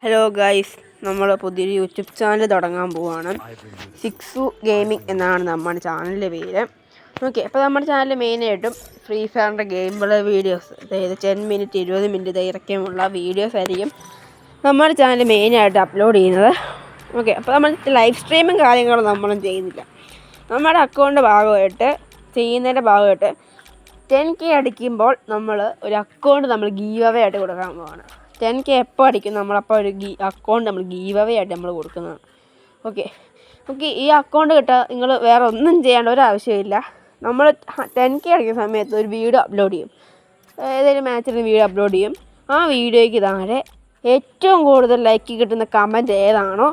Hello guys, നമ്മൾ പുതിയൊരു YouTube channel തുടങ്ങാൻ പോവുകയാണ്. സിക്സു ഗെയിമിംഗ് എന്നാണ് നമ്മുടെ ചാനലിൻ്റെ പേര്. ഓക്കെ, അപ്പോൾ നമ്മുടെ ചാനൽ മെയിനായിട്ടും ഫ്രീ ഫയറിൻ്റെ ഗെയിമുള്ള വീഡിയോസ്, അതായത് 10 മിനിറ്റ് 20 മിനിറ്റ് ദൈർഘ്യമുള്ള വീഡിയോസ് ആയിരിക്കും നമ്മുടെ ചാനൽ മെയിനായിട്ട് അപ്ലോഡ് ചെയ്യുന്നത്. ഓക്കെ, അപ്പോൾ നമ്മൾ ലൈവ് സ്ട്രീമും കാര്യങ്ങളും നമ്മളൊന്നും ചെയ്യുന്നില്ല. നമ്മുടെ അക്കൗണ്ട് ചെയ്യുന്നതിൻ്റെ ഭാഗമായിട്ട് 10K അടിക്കുമ്പോൾ നമ്മൾ ഒരു അക്കൗണ്ട് ഗീവ് അവേ ആയിട്ട് കൊടുക്കാൻ പോവാണ്. 10K എപ്പോൾ അടിക്കും നമ്മളപ്പോൾ ഒരു അക്കൗണ്ട് ഗീവ് അവേ ആയിട്ട് നമ്മൾ കൊടുക്കുന്നതാണ്. ഓക്കെ, ഈ അക്കൗണ്ട് കിട്ടാൻ നിങ്ങൾ വേറെ ഒന്നും ചെയ്യേണ്ട ഒരാവശ്യമില്ല. നമ്മൾ 10K അടിക്കുന്ന സമയത്ത് ഒരു വീഡിയോ അപ്ലോഡ് ചെയ്യും, ഏതെങ്കിലും മാച്ചിന് വീഡിയോ അപ്ലോഡ് ചെയ്യും. ആ വീഡിയോയ്ക്ക് താഴെ ഏറ്റവും കൂടുതൽ ലൈക്ക് കിട്ടുന്ന കമൻറ്റ് ഏതാണോ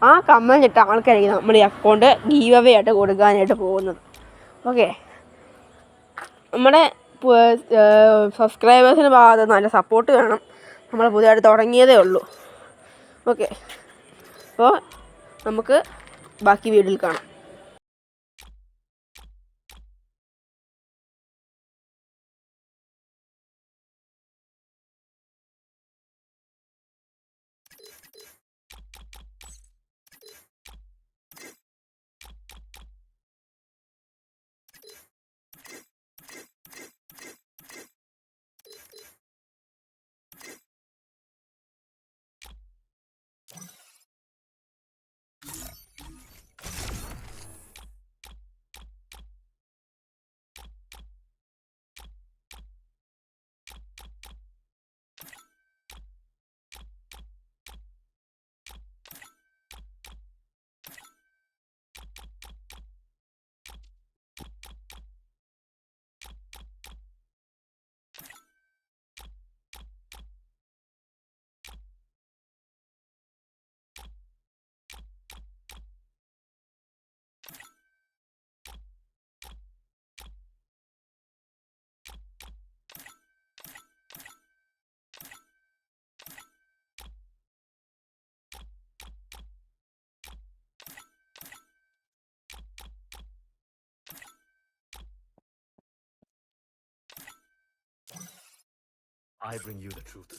ആ കമൻറ്റ് ഇട്ട ആൾക്കാരായിരിക്കും നമ്മൾ ഈ അക്കൗണ്ട് ഗീവ് അവേ ആയിട്ട് കൊടുക്കാനായിട്ട് പോകുന്നത്. ഓക്കെ, നമ്മുടെ സബ്സ്ക്രൈബേഴ്സിന് ഭാഗത്ത് നല്ല സപ്പോർട്ട് വേണം. നമ്മൾ പുതിയതായിട്ട് തുടങ്ങിയതേ ഉള്ളൂ. ഓക്കെ, അപ്പോൾ നമുക്ക് ബാക്കി വീഡിയോയിൽ കാണാം. I bring you the truth.